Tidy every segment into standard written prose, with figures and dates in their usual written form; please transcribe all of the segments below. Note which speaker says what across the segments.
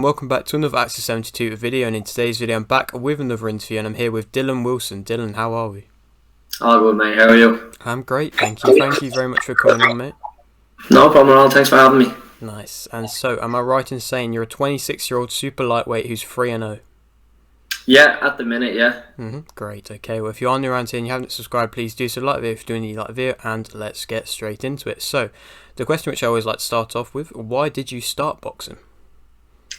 Speaker 1: Welcome back to another Access 72 video, and in today's video I'm back with another interview and I'm here with Dylan Wilson. Dylan, how are we?
Speaker 2: All good, mate. How are you?
Speaker 1: I'm great, thank you. Thank you very much for coming on, mate.
Speaker 2: No problem at all. Thanks for having me.
Speaker 1: Nice. And so, am I right in saying you're a 26-year-old super lightweight who's 3-0?
Speaker 2: Yeah, at the minute, yeah.
Speaker 1: Great, okay. Well, if you're on the around here and you haven't subscribed, please do so. Like the video if you're doing the like video, and let's get straight into it. So, the question which I always like to start off with, why did you start boxing?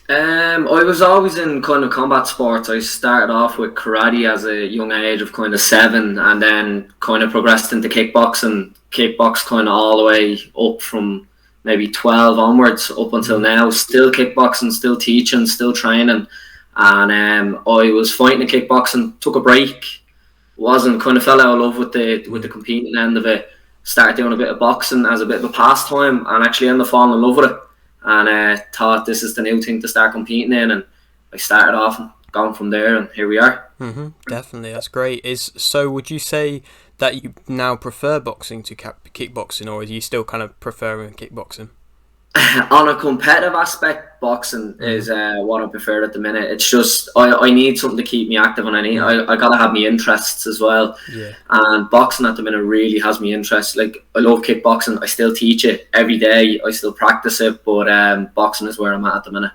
Speaker 2: I was always in kind of combat sports. I started off with karate as a young age of kind of 7, and then kind of progressed into kickboxing. Kickbox kind of all the way up from maybe 12 onwards up until now. Still kickboxing, still teaching, still training. And I was fighting in kickboxing, took a break, fell out of love with the competing end of it. Started doing a bit of boxing as a bit of a pastime, and actually ended up falling in love with it. And thought this is the new thing to start competing in, and I started off and gone from there, and here we are.
Speaker 1: Definitely, that's great. So would you say that you now prefer boxing to kickboxing, or are you still kind of preferring kickboxing?
Speaker 2: On a competitive aspect, boxing is what I prefer at the minute. It's just I need something to keep me active, and I gotta have my interests as well.
Speaker 1: Yeah.
Speaker 2: And boxing at the minute really has me interest. Like, I love kickboxing. I still teach it every day. I still practice it, but boxing is where I'm at the minute.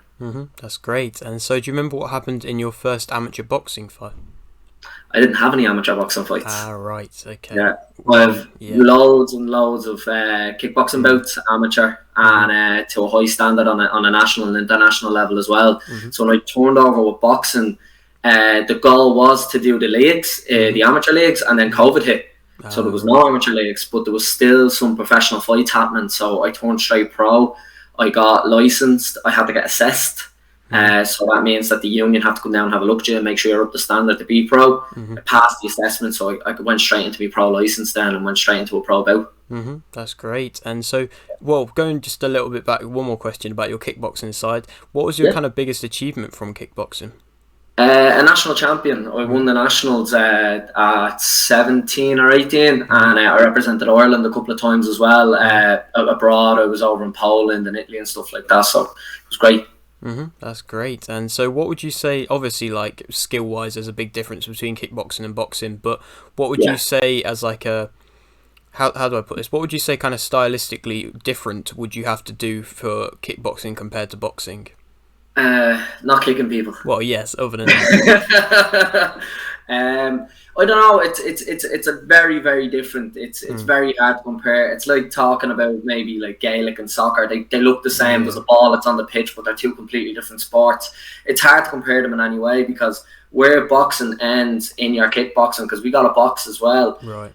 Speaker 1: That's great. And so, do you remember what happened in your first amateur boxing fight?
Speaker 2: I didn't have any amateur boxing fights.
Speaker 1: Ah, right, okay.
Speaker 2: Yeah, I have loads and loads of kickboxing bouts, amateur, and to a high standard on a national and international level as well. So when I turned over with boxing, the goal was to do the leagues, the amateur leagues, and then COVID hit. So there was no amateur leagues, but there was still some professional fights happening. So I turned straight pro. I got licensed. I had to get assessed. So that means that the union had to come down and have a look at you and make sure you're up to standard to be pro. I passed the assessment, so I went straight into be pro license then and went straight into a pro bout.
Speaker 1: That's great. And so, well, going just a little bit back, one more question about your kickboxing side. What was your kind of biggest achievement from kickboxing? A
Speaker 2: national champion. I won the nationals at 17 or 18, and I represented Ireland a couple of times as well. Abroad, I was over in Poland and Italy and stuff like that, so it was great.
Speaker 1: That's great. And so what would you say, obviously, like, skill-wise, there's a big difference between kickboxing and boxing, but what would you say as like a, how do I put this, what would you say kind of stylistically different would you have to do for kickboxing compared to boxing?
Speaker 2: Not kicking people.
Speaker 1: Well, yes, other than that.
Speaker 2: I don't know. It's a very, very different. It's very hard to compare. It's like talking about maybe like Gaelic and soccer. They look the same. There's a ball that's on the pitch, but they're two completely different sports. It's hard to compare them in any way, because where boxing ends in your kickboxing, because we got a box as well.
Speaker 1: Right.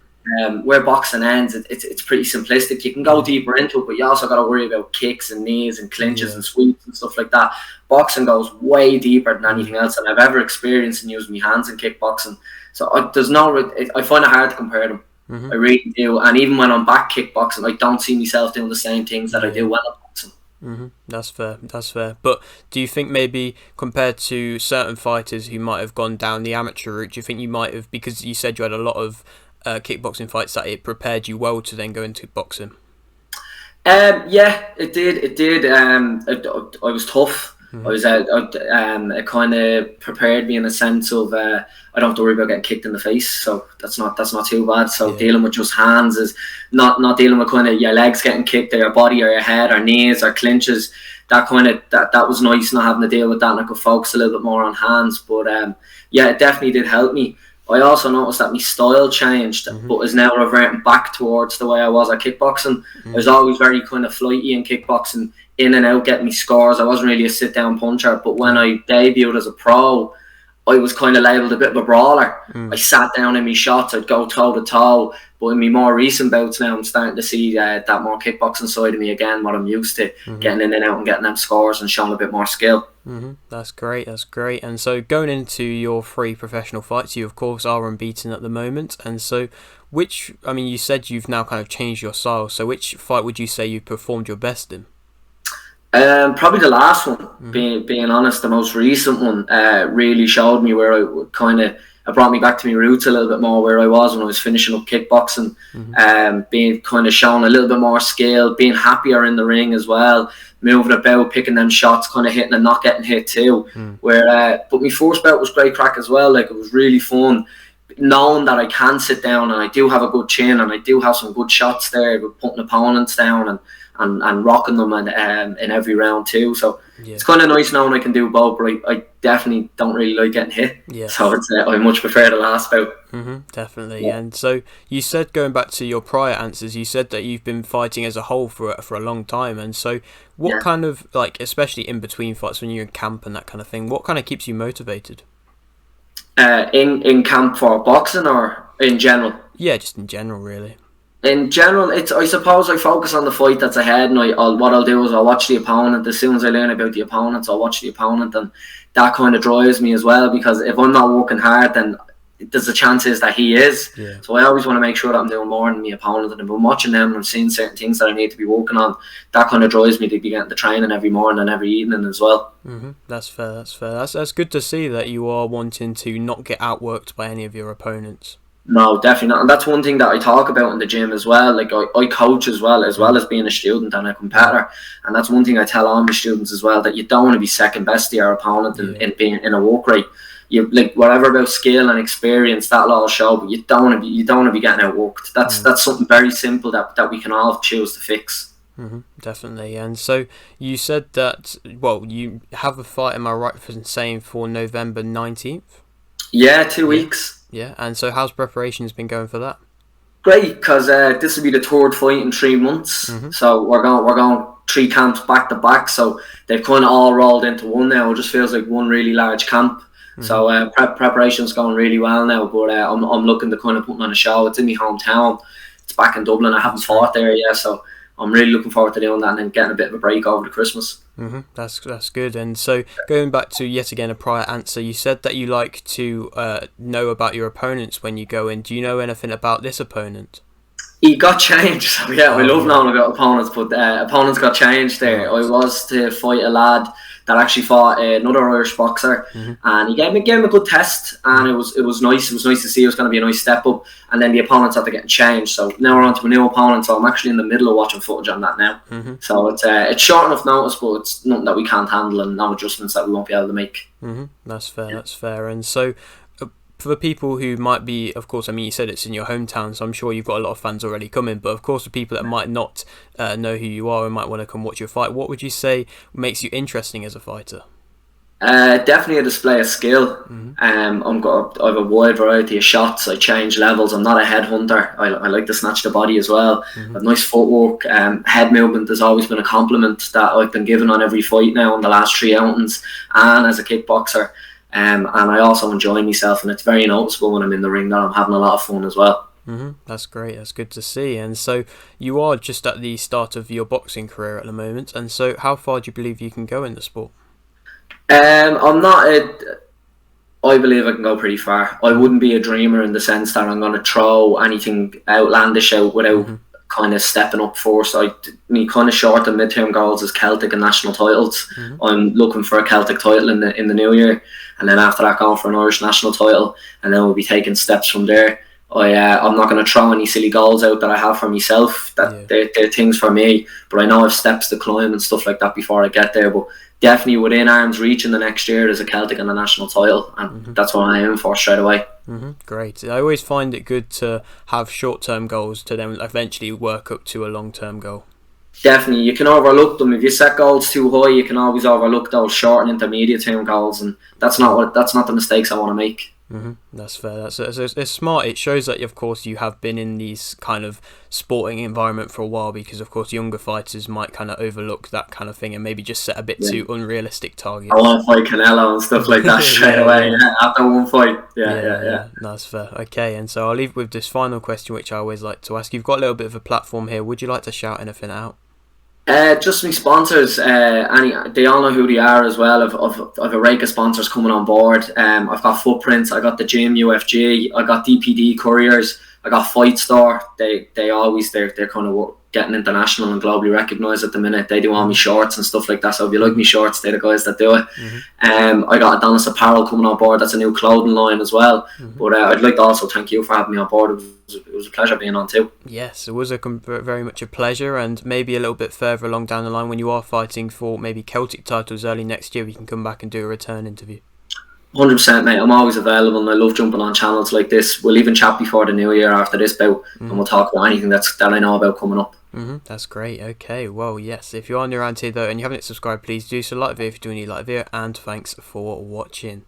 Speaker 2: Where boxing ends, it's pretty simplistic. You can go deeper into it, but you also got to worry about kicks and knees and clinches and sweeps and stuff like that. Boxing goes way deeper than anything else that I've ever experienced in using my hands in kickboxing. So I find it hard to compare them. I really do. And even when I'm back kickboxing, I don't see myself doing the same things that I do when I'm boxing.
Speaker 1: That's fair. But do you think maybe compared to certain fighters who might have gone down the amateur route, do you think you might have, because you said you had a lot of kickboxing fights, that it prepared you well to then go into boxing?
Speaker 2: Yeah, it did. I was tough. It kind of prepared me in a sense of I don't have to worry about getting kicked in the face, so that's not too bad. So dealing with just hands is not dealing with kind of your legs getting kicked, or your body, or your head, or knees, or clinches. That was nice, not having to deal with that, and I could focus a little bit more on hands. But yeah, it definitely did help me. I also noticed that my style changed, but is now reverting back towards the way I was at kickboxing. I was always very kind of flighty in kickboxing, in and out, getting me scores. I wasn't really a sit-down puncher, but when I debuted as a pro, I was kind of labelled a bit of a brawler. I sat down in my shots, I'd go toe-to-toe, but in my more recent bouts now, I'm starting to see that more kickboxing side of me again, what I'm used to, getting in and out and getting them scores and showing a bit more skill.
Speaker 1: That's great. And so going into your 3 professional fights, you of course are unbeaten at the moment, and so you said you've now kind of changed your style, so which fight would you say you performed your best in?
Speaker 2: Probably the last one, being honest. The most recent one really showed me where I kind of it brought me back to my roots a little bit more, where I was when I was finishing up kickboxing, being kind of shown a little bit more skill, being happier in the ring as well, moving about, picking them shots, kind of hitting and not getting hit too. But my first bout was great crack as well. Like, it was really fun, knowing that I can sit down and I do have a good chin and I do have some good shots there with putting opponents down and rocking them in every round too. So it's kind of nice knowing I can do both, but I definitely don't really like getting hit. So I much prefer the last bout.
Speaker 1: Definitely. And so you said, going back to your prior answers, you said that you've been fighting as a whole for a long time. And so what kind of, like, especially in between fights when you're in camp and that kind of thing, what kind of keeps you motivated? In camp for boxing or in general? Yeah, just in general, really.
Speaker 2: In general, I suppose I focus on the fight that's ahead, and what I'll do is I'll watch the opponent. As soon as I learn about the opponents, I'll watch the opponent, and that kind of drives me as well, because if I'm not working hard, then there's a chances that he is. So I always want to make sure that I'm doing more than my opponent, and if I'm watching them and I'm seeing certain things that I need to be working on, that kind of drives me to be getting to training every morning and every evening as well.
Speaker 1: That's fair. That's good to see that you are wanting to not get outworked by any of your opponents.
Speaker 2: No, definitely not. And that's one thing that I talk about in the gym as well. Like, I coach as well as being a student and a competitor. And that's one thing I tell all my students as well, that you don't want to be second best to your opponent in being in a work rate. You, like, whatever about skill and experience, that'll all show, but you don't want to be getting outworked. That's something very simple that we can all choose to fix.
Speaker 1: Definitely. And so you said that, well, you have a fight, am I right for saying, for November 19th?
Speaker 2: Yeah, 2 weeks.
Speaker 1: Yeah, and so how's preparations been going for that?
Speaker 2: Great, because this will be the third fight in 3 months. So we're going 3 camps back to back. So they've kind of all rolled into one now. It just feels like one really large camp. So preparation's going really well now. But I'm looking to kind of put on a show. It's in my hometown. It's back in Dublin. I haven't fought there yet, so I'm really looking forward to doing that and then getting a bit of a break over the Christmas.
Speaker 1: That's good. And so going back to yet again a prior answer, you said that you like to know about your opponents when you go in. Do you know anything about this opponent?
Speaker 2: He got changed. So I love knowing about opponents, but opponents got changed there. I was to fight a lad that actually fought another Irish boxer, and he gave him a good test, and it was nice. It was nice to see. It was going to be a nice step up, and then the opponents had to get changed. So now we're on to a new opponent. So I'm actually in the middle of watching footage on that now. So it's short enough notice, but it's nothing that we can't handle, and no adjustments that we won't be able to make.
Speaker 1: That's fair. And so, for the people who might be, of course, I mean, you said it's in your hometown, so I'm sure you've got a lot of fans already coming, but of course, the people that might not know who you are and might want to come watch your fight, what would you say makes you interesting as a fighter?
Speaker 2: Definitely a display of skill. I have a wide variety of shots. I change levels. I'm not a headhunter. I like to snatch the body as well. I have nice footwork. Head movement has always been a compliment that I've been given on every fight now in the last 3 outings, and as a kickboxer. And I also enjoy myself, and it's very noticeable when I'm in the ring that I'm having a lot of fun as well.
Speaker 1: That's great. That's good to see. And so you are just at the start of your boxing career at the moment. And so how far do you believe you can go in the sport? I believe I can go pretty far. I wouldn't be a dreamer in the sense that I'm going to throw anything outlandish out without kind of stepping up first. My kind of short and mid-term goals is Celtic and national titles. I'm looking for a Celtic title in the new year, and then after that going for an Irish national title, and then we'll be taking steps from there. I'm not going to throw any silly goals out that I have for myself. They're things for me, but I know I have steps to climb and stuff like that before I get there. But definitely within arm's reach in the next year, there's a Celtic and a national title, and that's what I aim for straight away. Great. I always find it good to have short-term goals to then eventually work up to a long-term goal.
Speaker 2: Definitely, you can overlook them. If you set goals too high, you can always overlook those short and intermediate-term goals, and that's not the mistakes I want to make.
Speaker 1: That's fair. It's smart. It shows that, of course, you have been in these kind of sporting environment for a while, because, of course, younger fighters might kind of overlook that kind of thing and maybe just set a bit too unrealistic targets.
Speaker 2: I want to fight Canelo and stuff like that straight away. Yeah, after one fight. Yeah.
Speaker 1: That's fair. Okay, and so I'll leave with this final question, which I always like to ask. You've got a little bit of a platform here. Would you like to shout anything out?
Speaker 2: Just my sponsors. They all know who they are as well. I've a rake of sponsors coming on board. I've got Footprints. I got the gym, UFG. I got DPD Couriers. I got Fight Store. They're kind of getting international and globally recognised at the minute. They do all my shorts and stuff like that. So if you like me shorts, they're the guys that do it. I got a Dallas Apparel coming on board. That's a new clothing line as well. But I'd like to also thank you for having me on board. It was a pleasure being on too.
Speaker 1: Yes, it was very much a pleasure, and maybe a little bit further along down the line when you are fighting for maybe Celtic titles early next year, we can come back and do a return interview.
Speaker 2: 100%, mate. I'm always available, and I love jumping on channels like this. We'll even chat before the new year after this bout, and we'll talk about anything that I know about coming up.
Speaker 1: That's great. Okay, well, yes, if you're on your round here though and you haven't subscribed, please do so. Like the video if you're doing a like video, and thanks for watching.